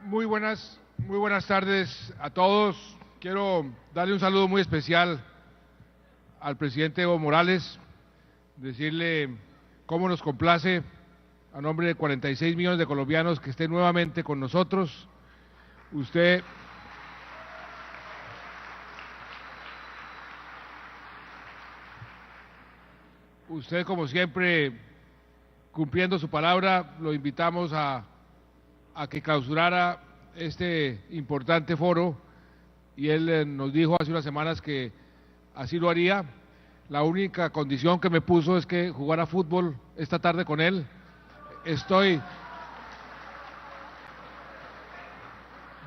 Muy buenas tardes a todos. Quiero darle un saludo muy especial al presidente Evo Morales, decirle cómo nos complace a nombre de 46 millones de colombianos que esté nuevamente con nosotros. Usted como siempre, cumpliendo su palabra, lo invitamos a que clausurara este importante foro y él nos dijo hace unas semanas que así lo haría. La única condición que me puso es que jugara fútbol esta tarde con él.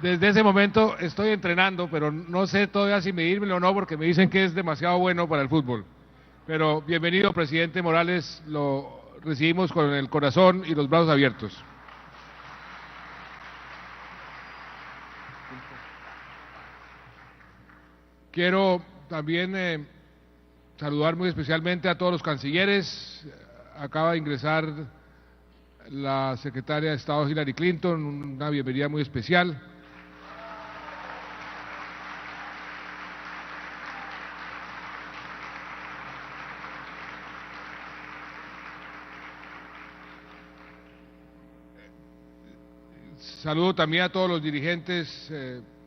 Desde ese momento estoy entrenando, pero no sé todavía si medírmelo o no, porque me dicen que es demasiado bueno para el fútbol. Pero bienvenido, presidente Morales, lo recibimos con el corazón y los brazos abiertos. Quiero también saludar muy especialmente a todos los cancilleres. Acaba de ingresar la secretaria de Estado Hillary Clinton, una bienvenida muy especial. Saludo también a todos los dirigentes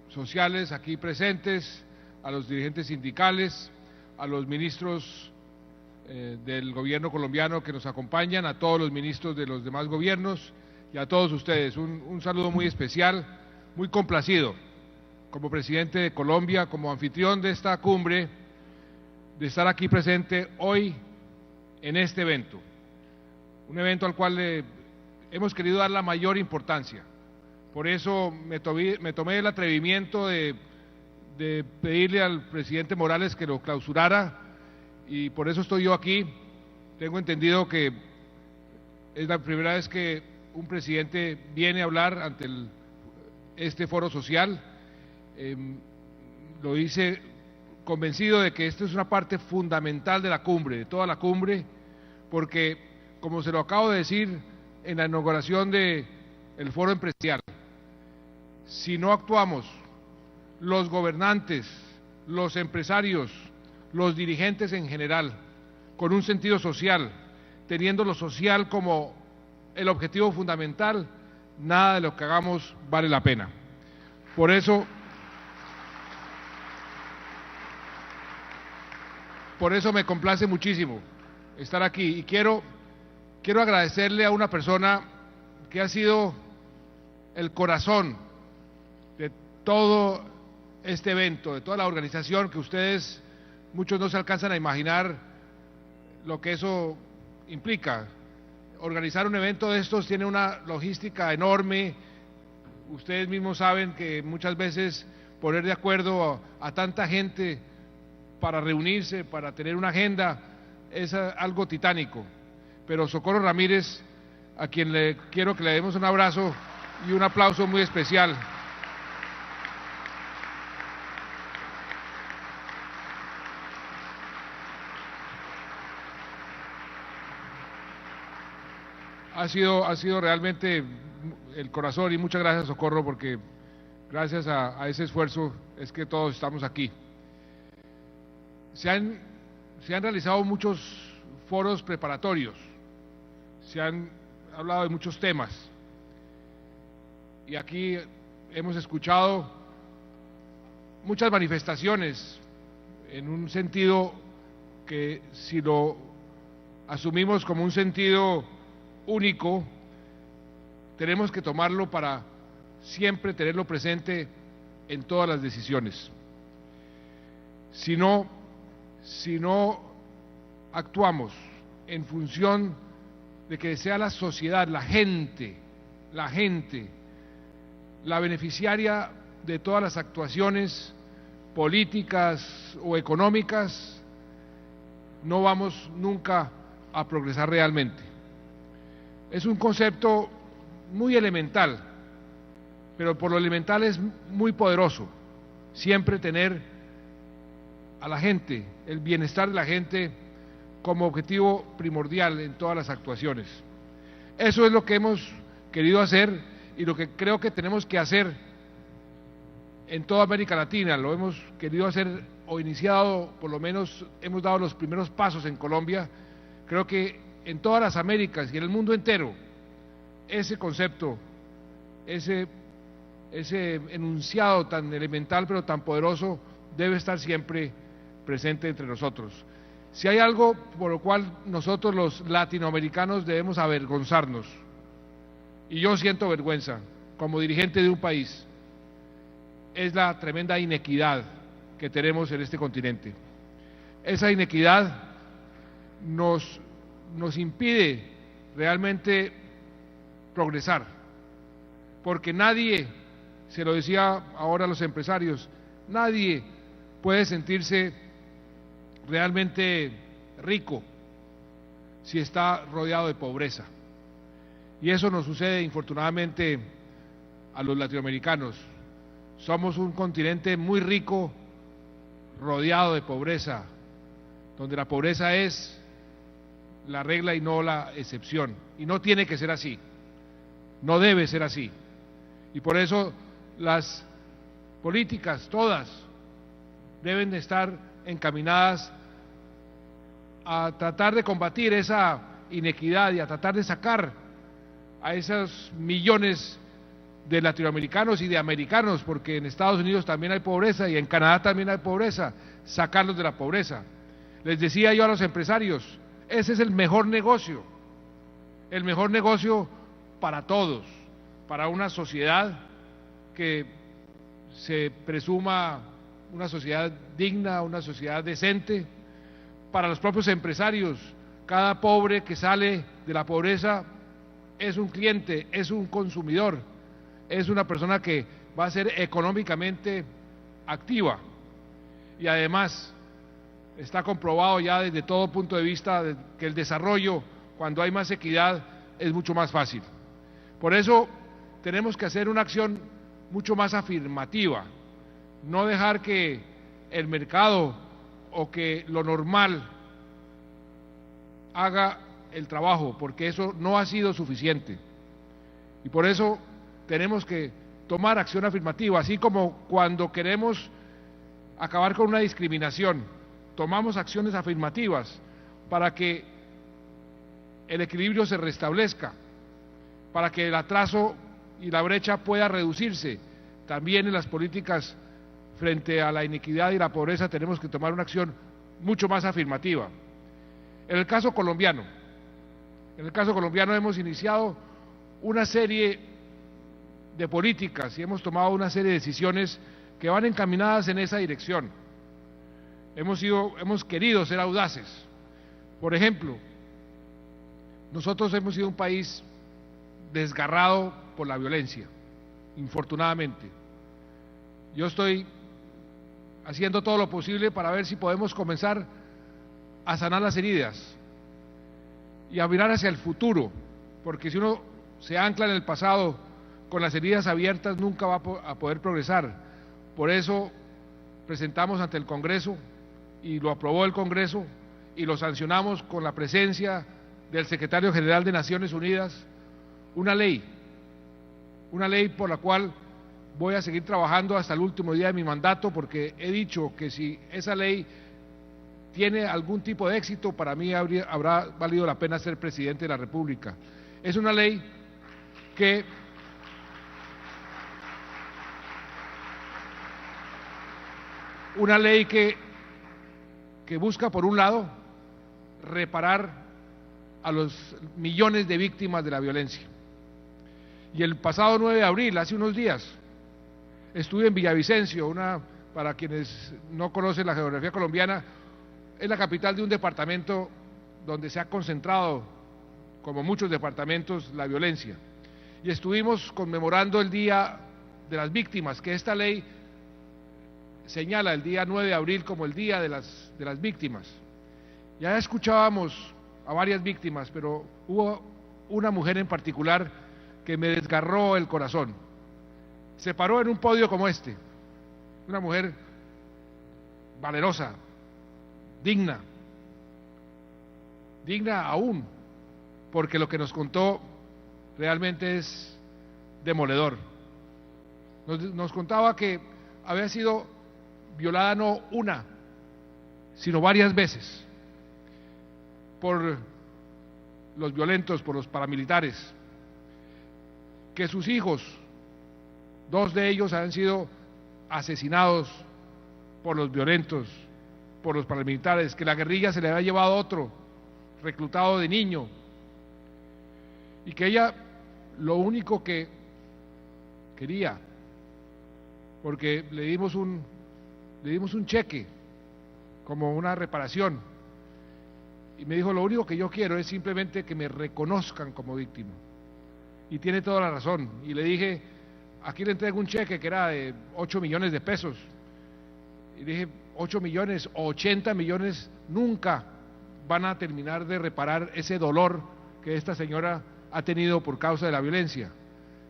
sociales aquí presentes, a los dirigentes sindicales, a los ministros del gobierno colombiano que nos acompañan, a todos los ministros de los demás gobiernos y a todos ustedes. Un saludo muy especial, muy complacido como presidente de Colombia, como anfitrión de esta cumbre, de estar aquí presente hoy en este evento. Un evento al cual hemos querido dar la mayor importancia. Por eso me tomé el atrevimiento de pedirle al presidente Morales que lo clausurara, y por eso estoy yo aquí. Tengo entendido que es la primera vez que un presidente viene a hablar ante este foro social. Lo hice convencido de que esto es una parte fundamental de la cumbre, de toda la cumbre, porque, como se lo acabo de decir en la inauguración del foro empresarial, si no actuamos, los gobernantes, los empresarios, los dirigentes en general, con un sentido social, teniendo lo social como el objetivo fundamental, nada de lo que hagamos vale la pena. Por eso me complace muchísimo estar aquí, y quiero agradecerle a una persona que ha sido el corazón de todo este evento, de toda la organización, que ustedes, muchos no se alcanzan a imaginar lo que eso implica. Organizar un evento de estos tiene una logística enorme. Ustedes mismos saben que muchas veces poner de acuerdo a tanta gente para reunirse, para tener una agenda, es algo titánico. Pero Socorro Ramírez, a quien quiero que le demos un abrazo y un aplauso muy especial. Ha sido realmente el corazón, y muchas gracias, Socorro, porque gracias a ese esfuerzo es que todos estamos aquí. Se han realizado muchos foros preparatorios, se han hablado de muchos temas, y aquí hemos escuchado muchas manifestaciones en un sentido que, si lo asumimos como un sentido único, tenemos que tomarlo para siempre tenerlo presente en todas las decisiones. Si no actuamos en función de que sea la sociedad, la gente, la beneficiaria de todas las actuaciones políticas o económicas, no vamos nunca a progresar realmente. Es un concepto muy elemental, pero por lo elemental es muy poderoso. Siempre tener a la gente, el bienestar de la gente, como objetivo primordial en todas las actuaciones. Eso es lo que hemos querido hacer y lo que creo que tenemos que hacer en toda América Latina. Lo hemos querido hacer o iniciado, por lo menos hemos dado los primeros pasos en Colombia. Creo que en todas las Américas y en el mundo entero, ese concepto, ese enunciado tan elemental pero tan poderoso debe estar siempre presente entre nosotros. Si hay algo por lo cual nosotros los latinoamericanos debemos avergonzarnos, y yo siento vergüenza como dirigente de un país, es la tremenda inequidad que tenemos en este continente. Esa inequidad nos impide realmente progresar, porque nadie, se lo decía ahora a los empresarios, nadie puede sentirse realmente rico si está rodeado de pobreza. Y eso nos sucede infortunadamente a los latinoamericanos. Somos un continente muy rico, rodeado de pobreza, donde la pobreza es la regla y no la excepción. Y no tiene que ser así, no debe ser así. Y por eso las políticas, todas, deben de estar encaminadas a tratar de combatir esa inequidad y a tratar de sacar a esos millones de latinoamericanos y de americanos, porque en Estados Unidos también hay pobreza y en Canadá también hay pobreza, sacarlos de la pobreza. Les decía yo a los empresarios, ese es el mejor negocio para todos, para una sociedad que se presuma una sociedad digna, una sociedad decente, para los propios empresarios. Cada pobre que sale de la pobreza es un cliente, es un consumidor, es una persona que va a ser económicamente activa. Y además está comprobado ya desde todo punto de vista que el desarrollo, cuando hay más equidad, es mucho más fácil. Por eso tenemos que hacer una acción mucho más afirmativa, no dejar que el mercado o que lo normal haga el trabajo, porque eso no ha sido suficiente. Y por eso tenemos que tomar acción afirmativa, así como cuando queremos acabar con una discriminación, tomamos acciones afirmativas para que el equilibrio se restablezca, para que el atraso y la brecha pueda reducirse. También en las políticas frente a la iniquidad y la pobreza tenemos que tomar una acción mucho más afirmativa. En el caso colombiano hemos iniciado una serie de políticas y hemos tomado una serie de decisiones que van encaminadas en esa dirección. Hemos querido ser audaces. Por ejemplo, nosotros hemos sido un país desgarrado por la violencia, infortunadamente. Yo estoy haciendo todo lo posible para ver si podemos comenzar a sanar las heridas y a mirar hacia el futuro, porque si uno se ancla en el pasado con las heridas abiertas nunca va a poder progresar. Por eso presentamos ante el Congreso y lo aprobó el Congreso y lo sancionamos con la presencia del Secretario General de Naciones Unidas, una ley por la cual voy a seguir trabajando hasta el último día de mi mandato, porque he dicho que si esa ley tiene algún tipo de éxito, para mí habrá valido la pena ser presidente de la República. Es una ley que busca, por un lado, reparar a los millones de víctimas de la violencia. Y el pasado 9 de abril, hace unos días, estuve en Villavicencio, para quienes no conocen la geografía colombiana, es la capital de un departamento donde se ha concentrado, como muchos departamentos, la violencia. Y estuvimos conmemorando el Día de las Víctimas, que esta ley señala el día 9 de abril como el Día de las Víctimas. Ya escuchábamos a varias víctimas, pero hubo una mujer en particular que me desgarró el corazón. Se paró en un podio como este, una mujer valerosa, digna aún, porque lo que nos contó realmente es demoledor. Nos contaba que había sido violada no una, sino varias veces por los violentos, por los paramilitares, que sus hijos, dos de ellos habían sido asesinados por los violentos, por los paramilitares, que la guerrilla se le había llevado a otro, reclutado de niño, y que ella lo único que quería, porque le dimos un cheque como una reparación, y me dijo: lo único que yo quiero es simplemente que me reconozcan como víctima. Y tiene toda la razón. Y le dije: aquí le entrego un cheque que era de 8 millones de pesos. Y dije: 8 millones o 80 millones nunca van a terminar de reparar ese dolor que esta señora ha tenido por causa de la violencia.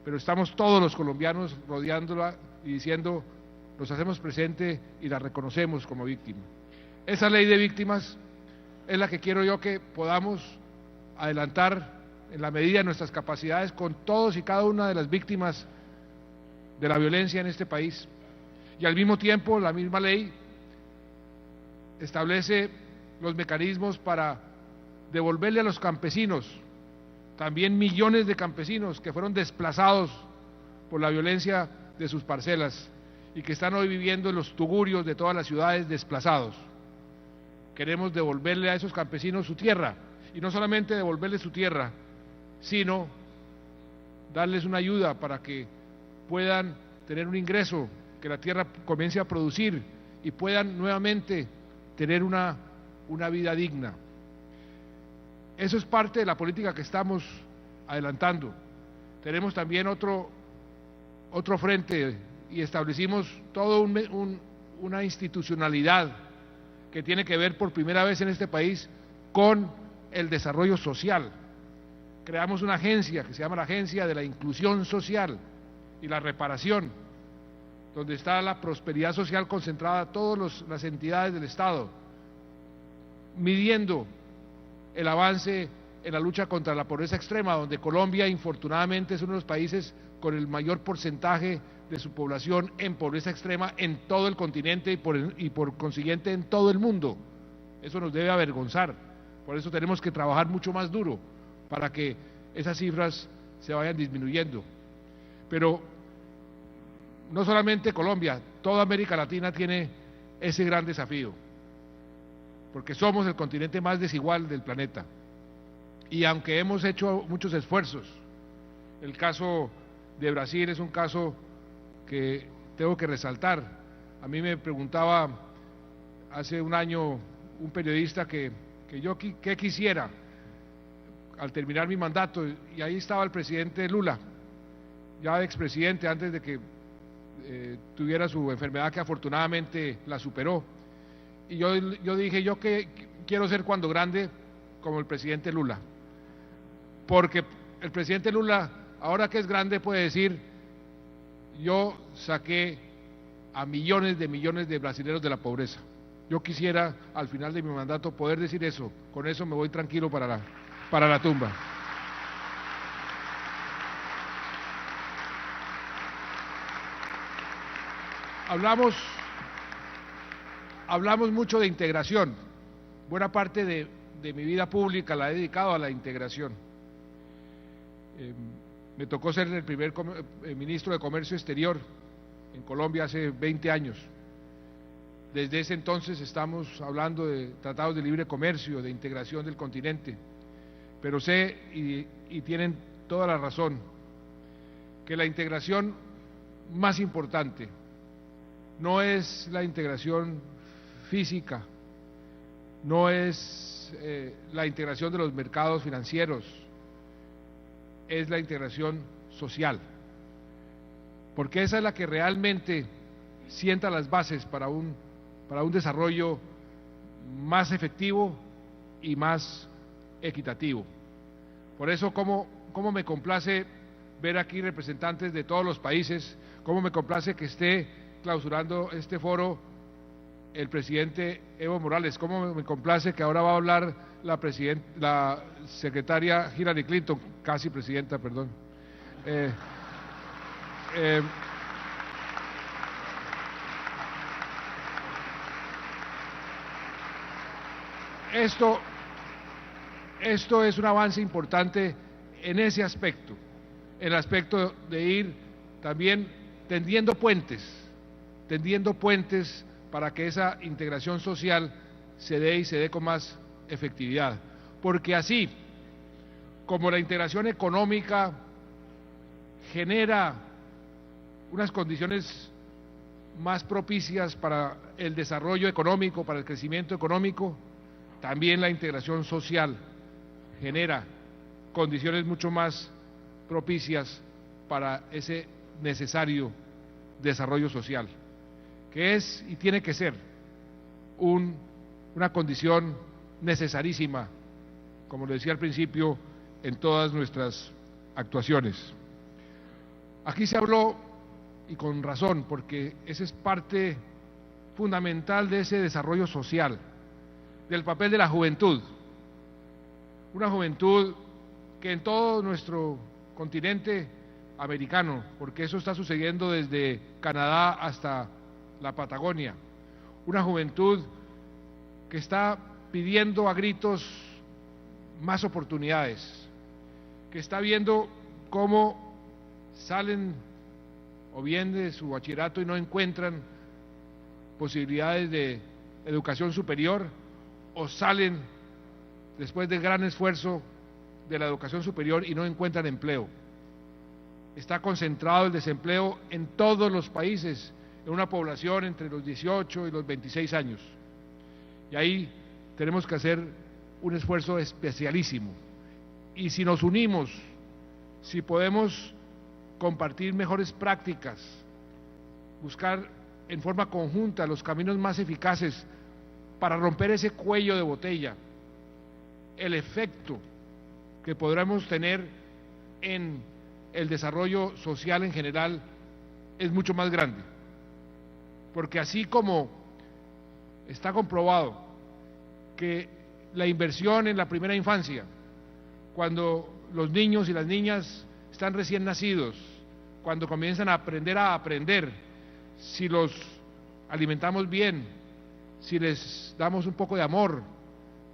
Pero estamos todos los colombianos rodeándola y diciendo: nos hacemos presente y la reconocemos como víctima. Esa ley de víctimas es la que quiero yo que podamos adelantar en la medida de nuestras capacidades con todos y cada una de las víctimas de la violencia en este país. Y al mismo tiempo, la misma ley establece los mecanismos para devolverle a los campesinos, también millones de campesinos que fueron desplazados por la violencia de sus parcelas y que están hoy viviendo en los tugurios de todas las ciudades desplazados. Queremos devolverle a esos campesinos su tierra, y no solamente devolverles su tierra, sino darles una ayuda para que puedan tener un ingreso, que la tierra comience a producir y puedan nuevamente tener una vida digna. Eso es parte de la política que estamos adelantando. Tenemos también otro frente y establecimos toda una institucionalidad que tiene que ver por primera vez en este país con el desarrollo social. Creamos una agencia que se llama la Agencia de la Inclusión Social y la Reparación, donde está la prosperidad social concentrada, todas las entidades del Estado, midiendo el avance en la lucha contra la pobreza extrema, donde Colombia, infortunadamente, es uno de los países con el mayor porcentaje de su población en pobreza extrema en todo el continente y por consiguiente en todo el mundo. Eso nos debe avergonzar. Por eso tenemos que trabajar mucho más duro para que esas cifras se vayan disminuyendo. Pero no solamente Colombia, toda América Latina tiene ese gran desafío, porque somos el continente más desigual del planeta. Y aunque hemos hecho muchos esfuerzos, el caso de Brasil es un caso que tengo que resaltar. A mí me preguntaba hace un año un periodista que yo qué quisiera al terminar mi mandato, y ahí estaba el presidente Lula, ya expresidente, antes de que tuviera su enfermedad, que afortunadamente la superó. Y yo dije: yo que quiero ser cuando grande como el presidente Lula, porque el presidente Lula, ahora que es grande, puede decir: yo saqué a millones de brasileños de la pobreza. Yo quisiera al final de mi mandato poder decir eso. Con eso me voy tranquilo para la tumba. Hablamos mucho de integración. Buena parte de mi vida pública la he dedicado a la integración. Me tocó ser el primer ministro de Comercio Exterior en Colombia hace 20 años. Desde ese entonces estamos hablando de tratados de libre comercio, de integración del continente. Pero sé, y tienen toda la razón, que la integración más importante no es la integración física, no es la integración de los mercados financieros, es la integración social, porque esa es la que realmente sienta las bases para un desarrollo más efectivo y más equitativo. Por eso, cómo me complace ver aquí representantes de todos los países, cómo me complace que esté clausurando este foro el presidente Evo Morales. Cómo me complace que ahora va a hablar la secretaria Hillary Clinton, casi presidenta, perdón. Esto es un avance importante en ese aspecto, en el aspecto de ir también tendiendo puentes para que esa integración social se dé y se dé con más efectividad. Porque así como la integración económica genera unas condiciones más propicias para el desarrollo económico, para el crecimiento económico, también la integración social genera condiciones mucho más propicias para ese necesario desarrollo social, que es y tiene que ser una condición necesarísima, como lo decía al principio, en todas nuestras actuaciones. Aquí se habló, y con razón, porque esa es parte fundamental de ese desarrollo social, del papel de la juventud. Una juventud que en todo nuestro continente americano, porque eso está sucediendo desde Canadá hasta la Patagonia, una juventud que está pidiendo a gritos más oportunidades, que está viendo cómo salen o bien de su bachillerato y no encuentran posibilidades de educación superior, o salen después del gran esfuerzo de la educación superior y no encuentran empleo. Está concentrado el desempleo en todos los países, en una población entre los 18 y los 26 años. Y ahí tenemos que hacer un esfuerzo especialísimo. Y si nos unimos, si podemos compartir mejores prácticas, buscar en forma conjunta los caminos más eficaces para romper ese cuello de botella, el efecto que podremos tener en el desarrollo social en general es mucho más grande. Porque así como está comprobado que la inversión en la primera infancia, cuando los niños y las niñas están recién nacidos, cuando comienzan a aprender, si los alimentamos bien, si les damos un poco de amor,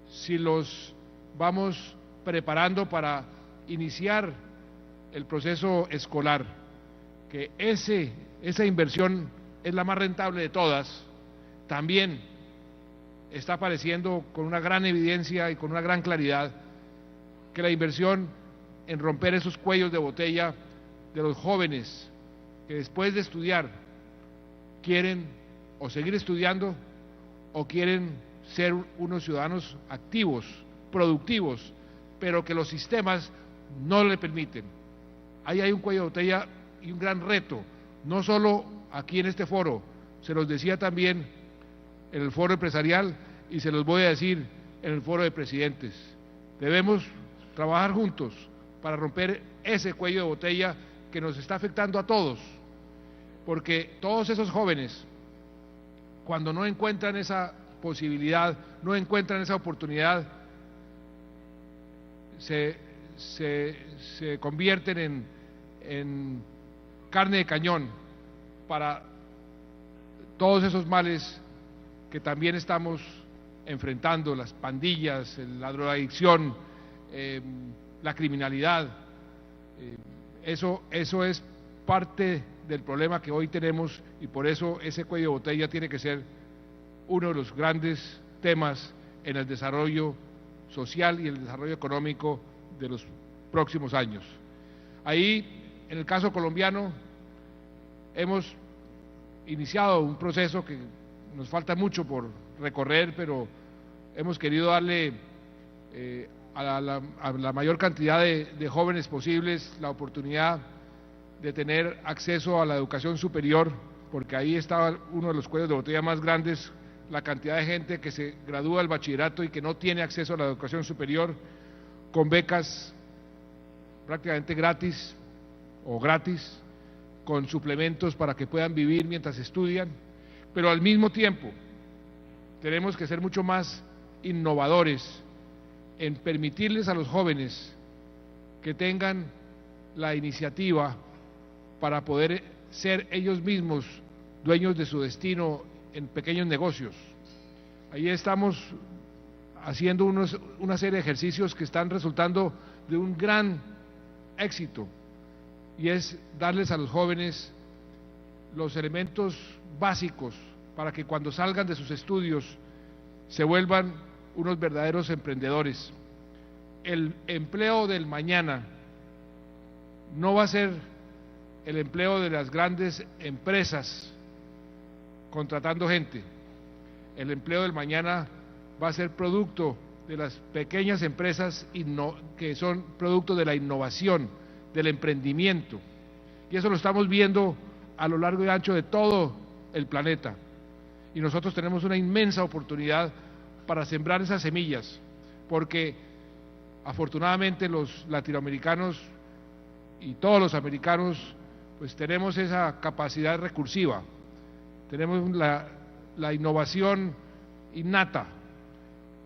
si los vamos preparando para iniciar el proceso escolar, que esa inversión es la más rentable de todas, también está apareciendo con una gran evidencia y con una gran claridad que la inversión en romper esos cuellos de botella de los jóvenes que después de estudiar quieren o seguir estudiando o quieren ser unos ciudadanos activos, productivos, pero que los sistemas no le permiten. Ahí hay un cuello de botella y un gran reto, no solo aquí en este foro, se los decía también en el foro empresarial y se los voy a decir en el foro de presidentes. Debemos trabajar juntos para romper ese cuello de botella que nos está afectando a todos, porque todos esos jóvenes, cuando no encuentran esa posibilidad, no encuentran esa oportunidad, se convierten en carne de cañón para todos esos males que también estamos enfrentando, las pandillas, la drogadicción, la criminalidad. Eso es parte del problema que hoy tenemos y por eso ese cuello de botella tiene que ser uno de los grandes temas en el desarrollo social y el desarrollo económico de los próximos años. Ahí, en el caso colombiano, hemos iniciado un proceso que nos falta mucho por recorrer, pero hemos querido darle a la mayor cantidad de jóvenes posibles la oportunidad de tener acceso a la educación superior, porque ahí estaba uno de los cuellos de botella más grandes, la cantidad de gente que se gradúa del bachillerato y que no tiene acceso a la educación superior, con becas prácticamente gratis o gratis, con suplementos para que puedan vivir mientras estudian, pero al mismo tiempo tenemos que ser mucho más innovadores en permitirles a los jóvenes que tengan la iniciativa para poder ser ellos mismos dueños de su destino en pequeños negocios. Ahí estamos haciendo una serie de ejercicios que están resultando de un gran éxito, y es darles a los jóvenes los elementos básicos para que cuando salgan de sus estudios se vuelvan unos verdaderos emprendedores. El empleo del mañana no va a ser el empleo de las grandes empresas contratando gente. El empleo del mañana va a ser producto de las pequeñas empresas que son producto de la innovación, del emprendimiento. Y eso lo estamos viendo a lo largo y ancho de todo el planeta. Y nosotros tenemos una inmensa oportunidad para sembrar esas semillas, porque afortunadamente los latinoamericanos y todos los americanos pues tenemos esa capacidad recursiva, tenemos la innovación innata,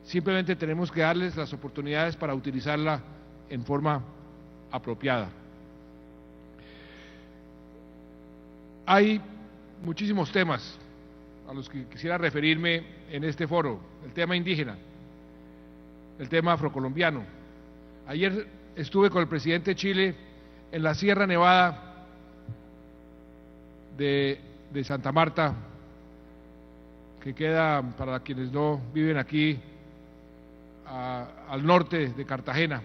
simplemente tenemos que darles las oportunidades para utilizarla en forma apropiada. Hay muchísimos temas a los que quisiera referirme en este foro: el tema indígena, el tema afrocolombiano. Ayer estuve con el presidente de Chile en la Sierra Nevada de Santa Marta, que queda, para quienes no viven aquí, al norte de Cartagena.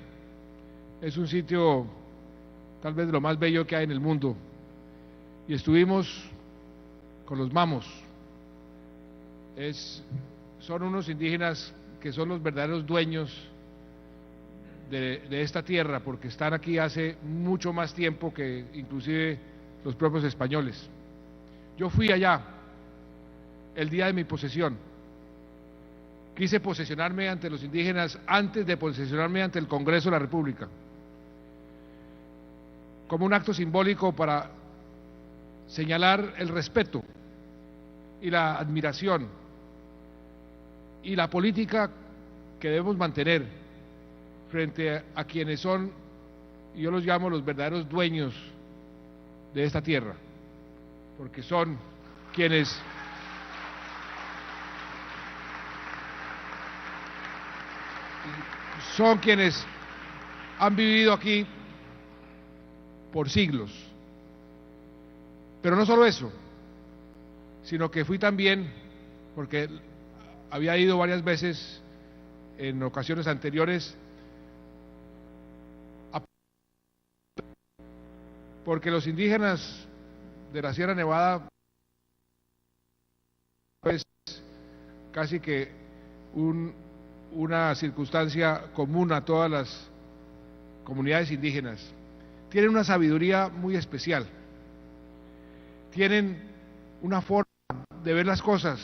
Es un sitio tal vez de lo más bello que hay en el mundo, y estuvimos con los mamos. Son unos indígenas que son los verdaderos dueños de esta tierra, porque están aquí hace mucho más tiempo que inclusive los propios españoles. Yo fui allá el día de mi posesión. Quise posesionarme ante los indígenas antes de posesionarme ante el Congreso de la República, como un acto simbólico para señalar el respeto y la admiración y la política que debemos mantener frente a quienes son, y yo los llamo los verdaderos dueños de esta tierra, porque son quienes han vivido aquí por siglos. Pero no solo eso, sino que fui también, porque había ido varias veces en ocasiones anteriores, porque los indígenas de la Sierra Nevada pues casi que una circunstancia común a todas las comunidades indígenas. Tienen una sabiduría muy especial, tienen una forma de ver las cosas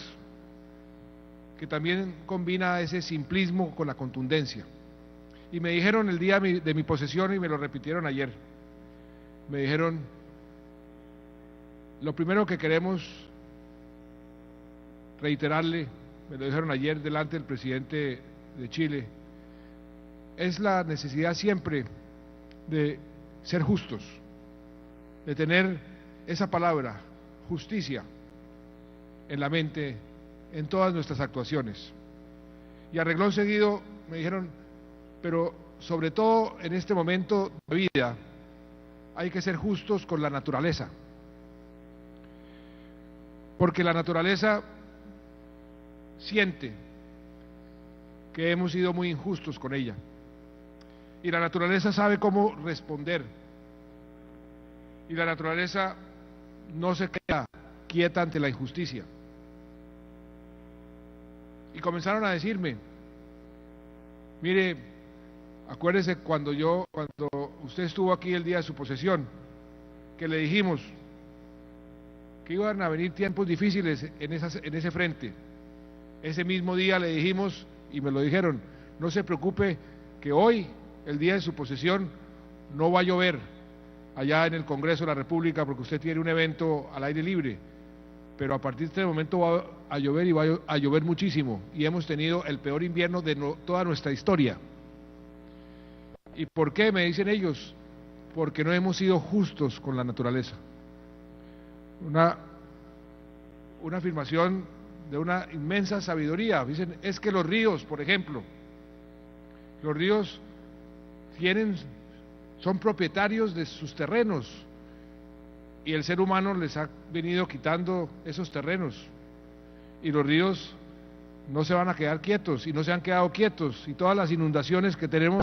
que también combina ese simplismo con la contundencia. Y me dijeron el día de mi posesión, y me lo repitieron ayer, me dijeron: lo primero que queremos reiterarle, me lo dijeron ayer delante del presidente de Chile, es la necesidad siempre de ser justos, de tener esa palabra, justicia, en la mente en todas nuestras actuaciones. Y a renglón seguido me dijeron: pero sobre todo en este momento de vida hay que ser justos con la naturaleza, porque la naturaleza siente que hemos sido muy injustos con ella, y la naturaleza sabe cómo responder, y la naturaleza no se queda quieta ante la injusticia. Y comenzaron a decirme: mire, acuérdese cuando usted estuvo aquí el día de su posesión, que le dijimos que iban a venir tiempos difíciles en ese frente. Ese mismo día le dijimos, y me lo dijeron: no se preocupe, que hoy, el día de su posesión, no va a llover allá en el Congreso de la República, porque usted tiene un evento al aire libre, pero a partir de este momento va a llover y va a llover muchísimo, y hemos tenido el peor invierno de toda nuestra historia. ¿Y por qué? Me dicen ellos, porque no hemos sido justos con la naturaleza. Una afirmación de una inmensa sabiduría. Dicen, es que los ríos, por ejemplo, los ríos son propietarios de sus terrenos, y el ser humano les ha venido quitando esos terrenos, y los ríos no se van a quedar quietos, y no se han quedado quietos, y todas las inundaciones que tenemos,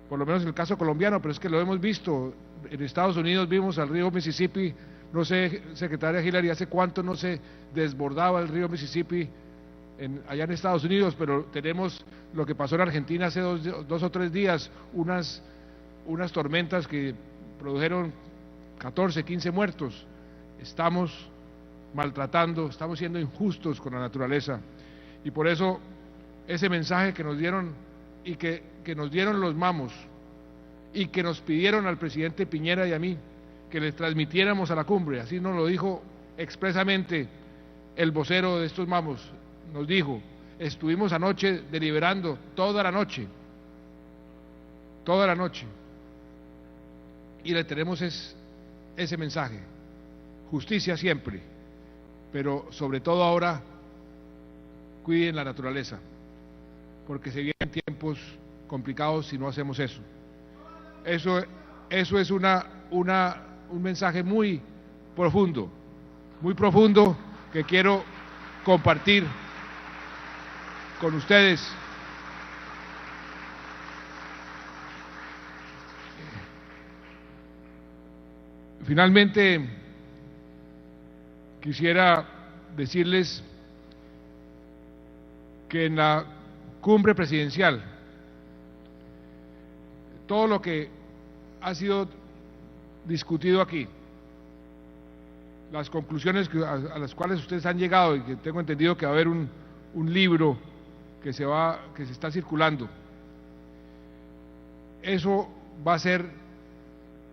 por lo menos en el caso colombiano, pero es que lo hemos visto, en Estados Unidos vimos al río Mississippi, no sé, secretaria Hillary, hace cuánto no se desbordaba el río Mississippi allá en Estados Unidos, pero tenemos lo que pasó en Argentina hace dos o tres días, unas tormentas que produjeron 14, 15 muertos. Estamos maltratando, estamos siendo injustos con la naturaleza, y por eso ese mensaje que nos dieron y que nos dieron los mamos y que nos pidieron al presidente Piñera y a mí que les transmitiéramos a la cumbre, así nos lo dijo expresamente el vocero de estos mamos, nos dijo, estuvimos anoche deliberando toda la noche, y le tenemos ese mensaje: justicia siempre, pero sobre todo ahora cuiden la naturaleza, porque se vienen tiempos complicados si no hacemos eso. Eso es un mensaje muy profundo que quiero compartir con ustedes. Finalmente, quisiera decirles que en la cumbre presidencial, todo lo que ha sido discutido aquí, las conclusiones a las cuales ustedes han llegado, y que tengo entendido que va a haber un libro que se está circulando, eso va a ser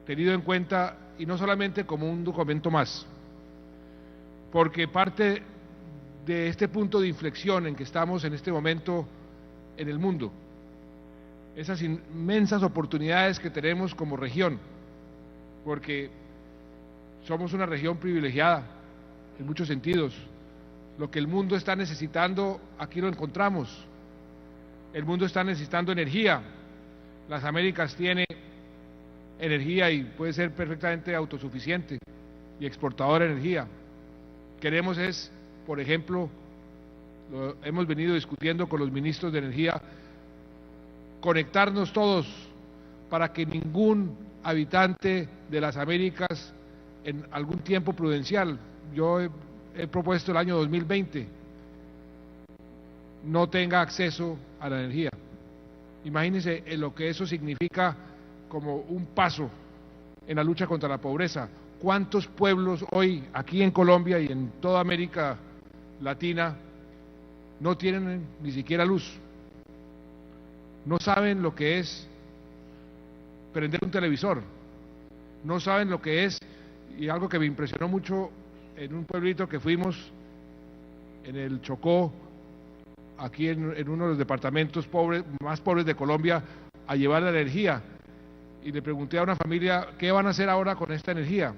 tenido en cuenta, y no solamente como un documento más, porque parte de este punto de inflexión en que estamos en este momento en el mundo, esas inmensas oportunidades que tenemos como región, porque somos una región privilegiada en muchos sentidos. Lo que el mundo está necesitando, aquí lo encontramos. El mundo está necesitando energía. Las Américas tiene energía y puede ser perfectamente autosuficiente y exportadora de energía. Queremos por ejemplo, lo hemos venido discutiendo con los ministros de energía, conectarnos todos para que ningún habitante de las Américas en algún tiempo prudencial, yo he propuesto el año 2020, no tenga acceso a la energía. Imagínense lo que eso significa como un paso en la lucha contra la pobreza. ¿Cuántos pueblos hoy aquí en Colombia y en toda América Latina no tienen ni siquiera luz? No saben lo que es prender un televisor, no saben lo que es, y algo que me impresionó mucho en un pueblito que fuimos en el Chocó, aquí en uno de los departamentos más pobres de Colombia, a llevar la energía, y le pregunté a una familia, ¿qué van a hacer ahora con esta energía?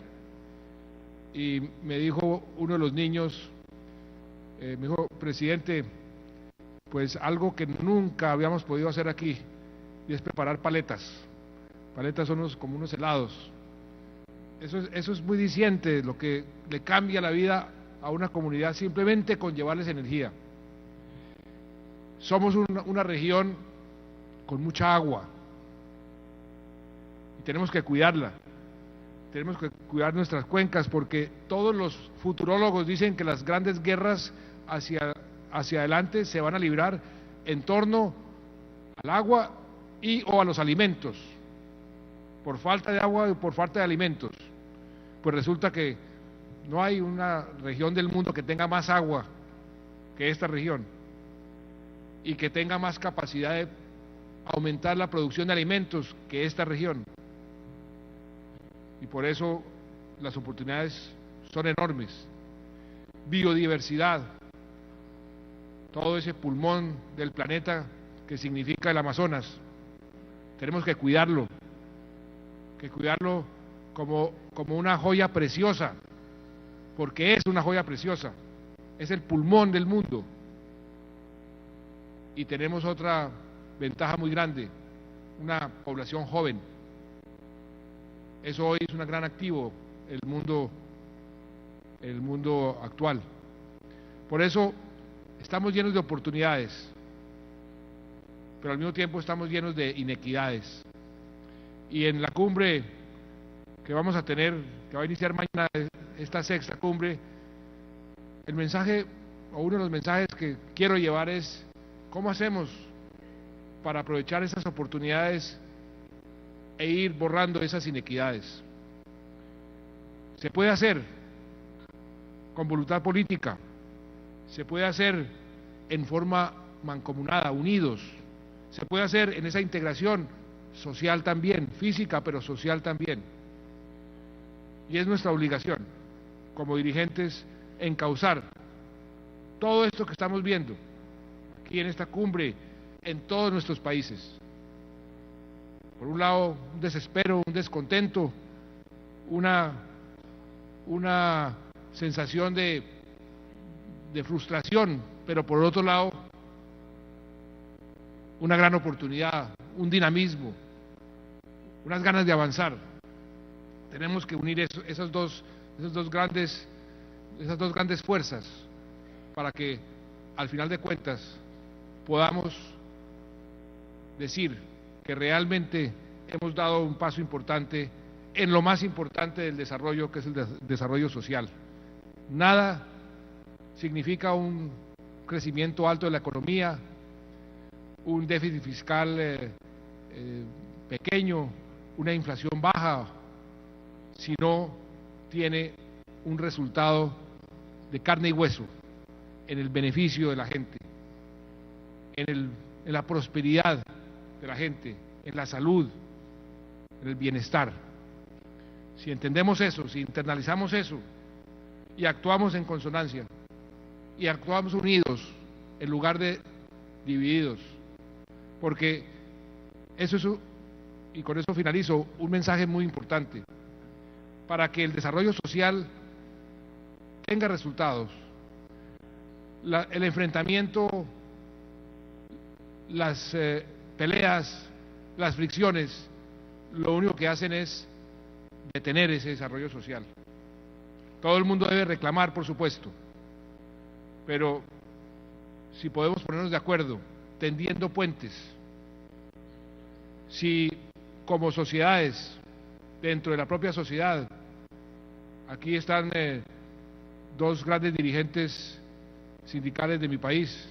Y me dijo uno de los niños, me dijo, presidente, pues algo que nunca habíamos podido hacer aquí, y es preparar paletas. Paletas son como unos helados. Eso es muy diciente, lo que le cambia la vida a una comunidad simplemente con llevarles energía. Somos una región con mucha agua y tenemos que cuidarla. Tenemos que cuidar nuestras cuencas, porque todos los futurólogos dicen que las grandes guerras hacia adelante se van a librar en torno al agua o a los alimentos, por falta de agua y por falta de alimentos. Pues resulta que no hay una región del mundo que tenga más agua que esta región y que tenga más capacidad de aumentar la producción de alimentos que esta región. Y por eso las oportunidades son enormes. biodiversidad, todo ese pulmón del planeta que significa el Amazonas. Tenemos que cuidarlo como una joya preciosa, porque es una joya preciosa, es el pulmón del mundo. Y tenemos otra ventaja muy grande, una población joven. Eso hoy es un gran activo el mundo actual. Por eso estamos llenos de oportunidades, pero al mismo tiempo estamos llenos de inequidades. Y en la cumbre que vamos a tener, que va a iniciar mañana, esta sexta cumbre, el mensaje, o uno de los mensajes que quiero llevar es: ¿cómo hacemos para aprovechar esas oportunidades e ir borrando esas inequidades? Se puede hacer con voluntad política, se puede hacer en forma mancomunada, unidos, se puede hacer en esa integración social también, física pero social también. Y es nuestra obligación como dirigentes encauzar todo esto que estamos viendo aquí en esta cumbre en todos nuestros países. Por un lado, un desespero, un descontento, una sensación de frustración, pero por otro lado, una gran oportunidad, un dinamismo, unas ganas de avanzar. Tenemos que unir esas dos grandes fuerzas para que al final de cuentas podamos decir que realmente hemos dado un paso importante en lo más importante del desarrollo, que es el desarrollo social. Nada significa un crecimiento alto de la economía, un déficit fiscal pequeño, una inflación baja, si no tiene un resultado de carne y hueso en el beneficio de la gente, en la prosperidad de la gente, en la salud, en el bienestar. Si entendemos eso, si internalizamos eso y actuamos en consonancia y actuamos unidos en lugar de divididos, porque eso es, y con eso finalizo, un mensaje muy importante para que el desarrollo social tenga resultados. El enfrentamiento, las peleas, las fricciones, lo único que hacen es detener ese desarrollo social. Todo el mundo debe reclamar, por supuesto, pero si podemos ponernos de acuerdo, tendiendo puentes, si como sociedades, dentro de la propia sociedad, aquí están dos grandes dirigentes sindicales de mi país,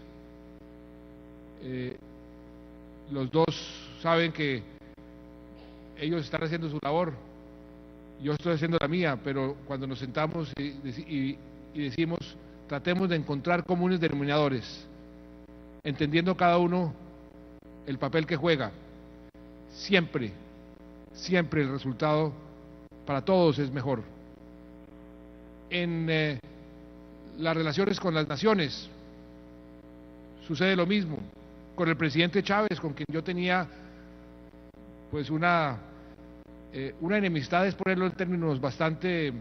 los dos saben que ellos están haciendo su labor, yo estoy haciendo la mía, pero cuando nos sentamos y decimos, tratemos de encontrar comunes denominadores, entendiendo cada uno el papel que juega, siempre el resultado para todos es mejor. En las relaciones con las naciones sucede lo mismo. Con el presidente Chávez, con quien yo tenía pues una enemistad, es ponerlo en términos bastante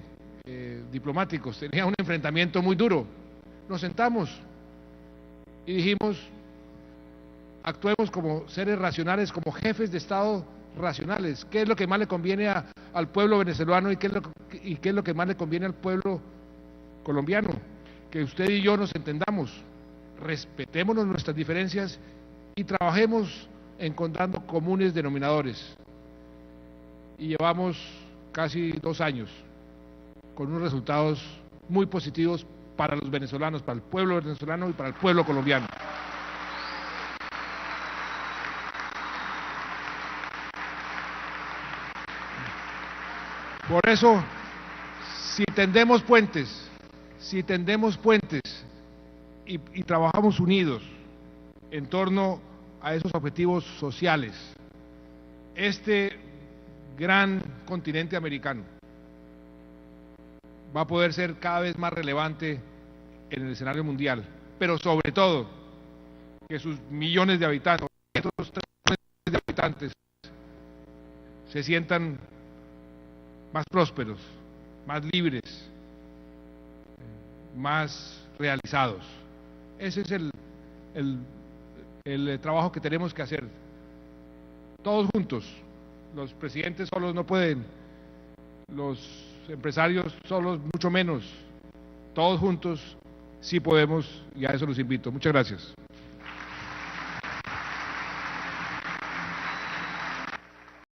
diplomáticos, tenía un enfrentamiento muy duro. Nos sentamos y dijimos, actuemos como seres racionales, como jefes de Estado racionales. ¿Qué es lo que más le conviene al pueblo venezolano y qué es lo que más le conviene al pueblo colombiano? Que usted y yo nos entendamos, respetémonos nuestras diferencias y trabajemos encontrando comunes denominadores. Y llevamos casi 2 años con unos resultados muy positivos para los venezolanos, para el pueblo venezolano y para el pueblo colombiano. Por eso, si tendemos puentes y trabajamos unidos en torno a esos objetivos sociales, este gran continente americano va a poder ser cada vez más relevante en el escenario mundial, pero sobre todo que sus millones de habitantes, otros 3 millones de habitantes, se sientan más prósperos, más libres, más realizados. Ese es el trabajo que tenemos que hacer, todos juntos. Los presidentes solos no pueden, los empresarios solos mucho menos. Todos juntos sí podemos, y a eso los invito. Muchas gracias.